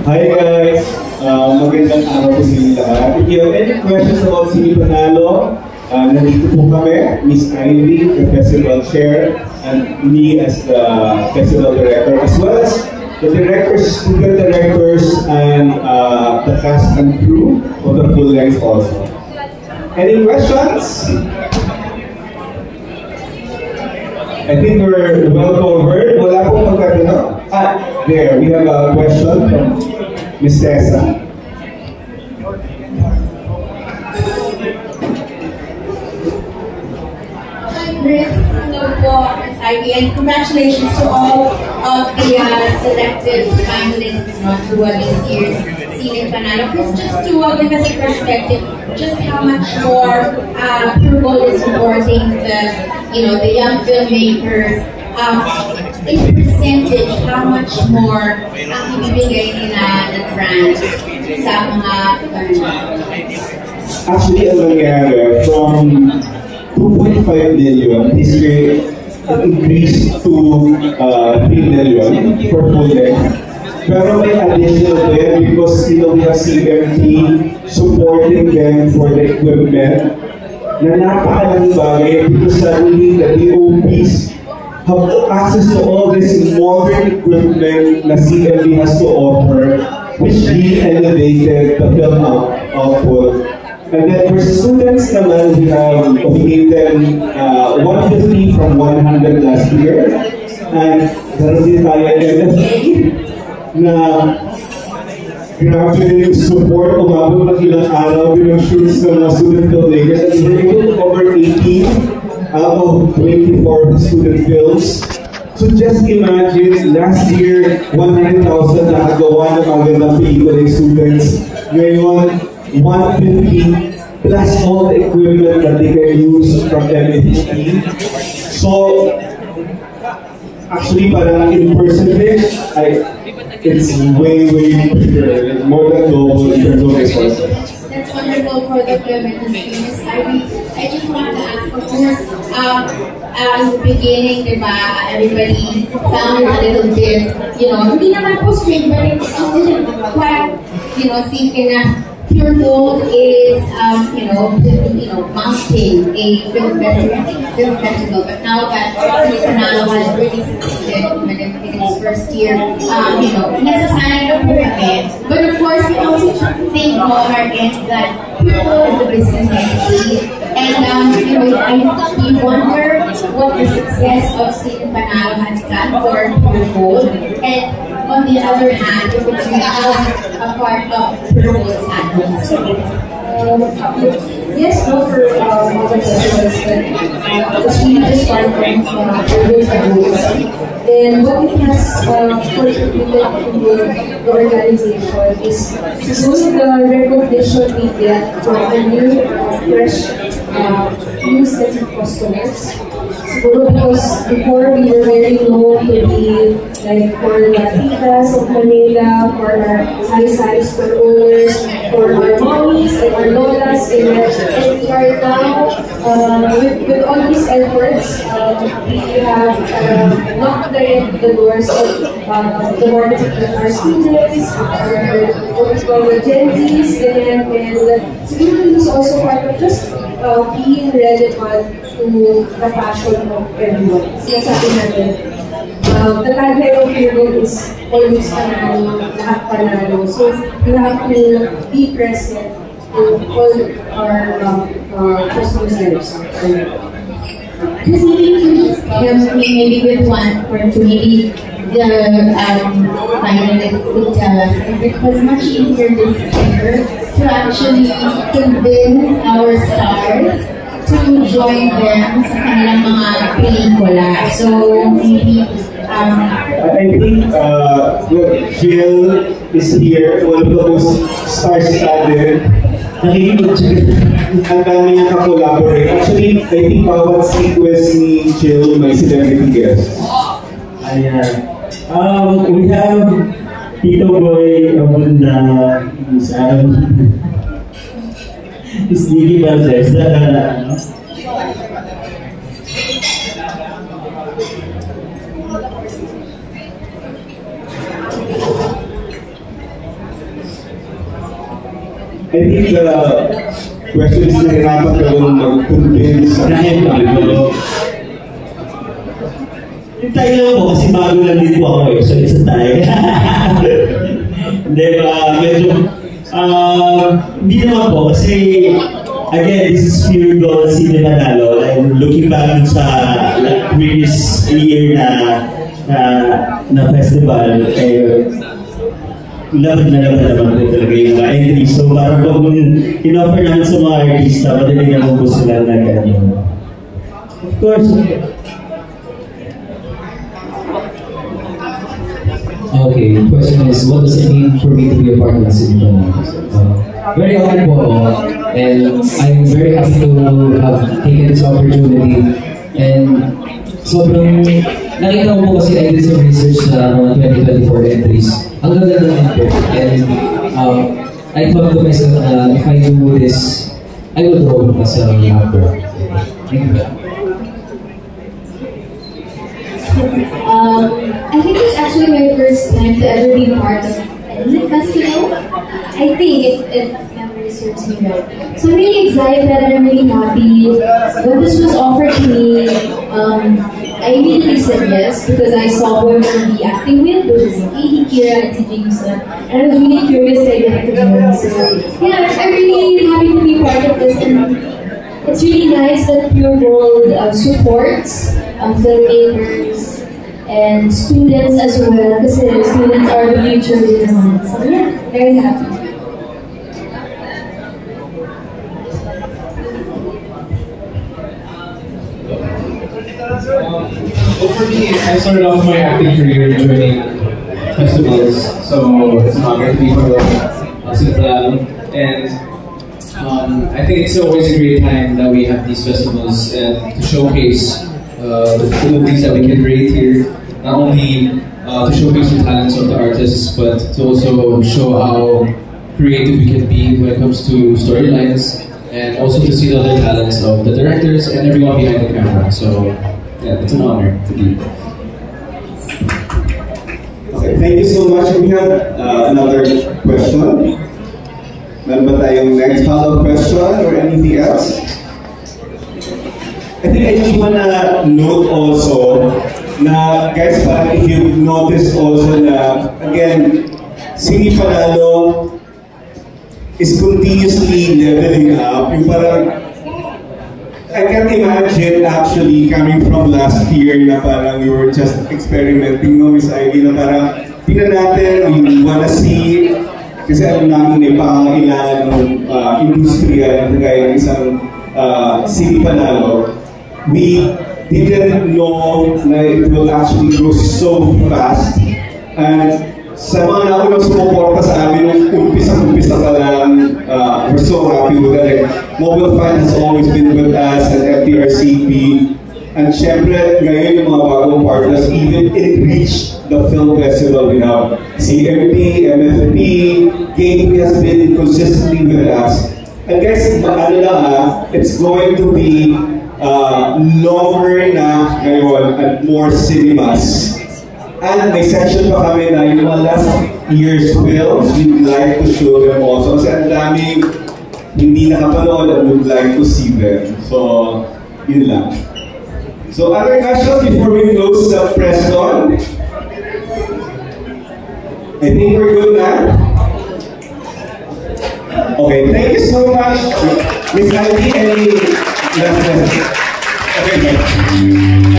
Hi guys! Magandang araw po sa inyo lahat. If you have any questions about Sini Panalo, nandito po kami, Miss Ivy, the Festival Chair, and me as the Festival Director, as well as the directors, student directors, and the cast and crew of the full length also. Any questions? I think we're well covered. Wala pong magkakaroon. There, we have a question from Ms. Tessa. Hi, Chris. Hello po, Ms. Ivy, and congratulations to all of the selected finalists to this year's Sine Panalo. Chris, just to give us a perspective, just how much more Pure Gold is supporting the young filmmakers. In percentage, how much more ang ibibigay nila ng grant sa mga Actually, ang nangyari, from 2.5 million, this year it increased to 3 million for full length. Pero may additional din because we have CMT supporting them for the equipment na napakalang bagay because suddenly the DOPs have access to all this modern equipment na CMT has to offer, which really elevated the film output. And then for students naman, we gave them 150 from 100 last year. And meron din tayo NFT na grabe yung support, umabot ng ilang araw, yung shoots ng mga student filmmakers. And we were able to cover 18 out of 24 student films. So just imagine, last year, 100,000 nakagawa ng magandang pelikula ng students. Ngayon, 150 plus all the equipment that they can use from MFT. So, actually, parang in percentage, it's way bigger, more than double in terms of resources. That's wonderful for the film industry. Ms. Ivy, I just wanted to ask, of course, in the beginning, everybody found it a little bit, hindi naman po strange, but it just didn't quite, sink in that Pure Gold is, mounting a film festival. But now that Sine Panalo has really succeeded in its first year, nasasanay na po kami. But of course, we also think on our end that Pure Gold is a business entity. And, we wonder what the success of Sine Panalo has done for Pure Gold. And on the other hand, if it's a part of Pure Gold's advocacy. Yes, no, for other festivals that it's really just part of Pure Gold's advocacy. And what it has contributed to the organization is through the recognition we get from the new, fresh, new sets of customers. Siguro because before we were very known to be like for the titas of Manila, for our sari-sari store owners, for our mommies and our lolas, and we are now, with all these efforts, we have knocked the doors of the market of our students, our Gen Zs, and siguro this is also part of just being relevant to the passion of everyone. Sinasabi natin, the tagline of Pure Gold is always panalo, lahat panalo. So you have to be present to all our customers there. Because maybe with one opportunity, the finalists could tell us if it was much easier this year to actually convince our stars to join them sa kanilang mga pelikula. So maybe I think Jill is here, one of the most star-studded. Ang dami niya ka-collaborate. Actually, I think bawat sequence ni Jill may celebrity guest. Ayan. We have Tito Boy Abunda, Miss Digi Valdez. I think the question is nahirapan ka doon mag-convince. Dahil bago. Tayo lang po kasi bago lang din po ako eh. So it's a tie. Hindi ba, medyo, hindi naman po kasi again, this is pure gold Cine Manalo. And looking back sa previous year na festival, laban naman po talaga yung mga entries. So parang kung in-offer namin sa mga artista, madali naman po sila na gano'n. Of course. Okay, the question is, what does it mean for me to be a part of the Cine Manalo? Very honored po ako, and I'm very happy to have taken this opportunity. And sobrang nakita ko po kasi I did some research sa mga 2024 entries. Ang ganda naman po. And I thought to myself na if I do this, I will grow as a actor. Thank you. I think it's actually my first time to ever be part of any festival. I think if memory serves me right. So I'm really excited and I'm really happy. When this was offered to me, I immediately said yes because I saw who I'm going to be acting with, which is Katie, Kira, and TJ Yusa. And I was really curious to get to know. So yeah, I'm really happy to be part of this. And it's really nice that Pure Gold supports filmmakers and students as well, because students are the future of the So yeah, very happy. Well, for me, I started off my acting career joining festivals, so it's an honor to be part of Cine Manalo. And I think it's always a great time that we have these festivals to showcase the movies that we can create here. Not only to showcase the talents of the artists, but to also show how creative we can be when it comes to storylines, and also to see the other talents of the directors and everyone behind the camera. So yeah, it's an honor to be here. Okay, thank you so much. We have another question. Meron ba tayong next follow-up question or anything else? I think I just wanna note also na, guys, parang if you've noticed also na, again, Cine Manalo is continuously leveling up. Yung parang, I can't imagine actually coming from last year na parang we were just experimenting, no, Miss Ivy, na parang tingnan natin, we wanna see, kasi alam namin may pangangailangan ng industriya na kagaya ng isang Cine Manalo. We didn't know na it will actually grow so fast. And sa mga naunang sumuporta sa amin, umpisa pa lang, we're so happy with that. Like, Mobile Fund has always been with us and FDRCP. And syempre, ngayon yung mga bagong partners even enrich the film festival. We have CMP, MFP, Gateway has been consistently with us. And guys, ano lang it's going to be longer na ngayon and more cinemas. And may section pa kami na yung mga last year's films, we'd like to show them also. Kasi ang daming hindi nakapanood and would like to see them. So, yun lang. So, other questions before we close the press con? I think we're good now. Okay, thank you so much. Miss Ivy, any last questions? Okay,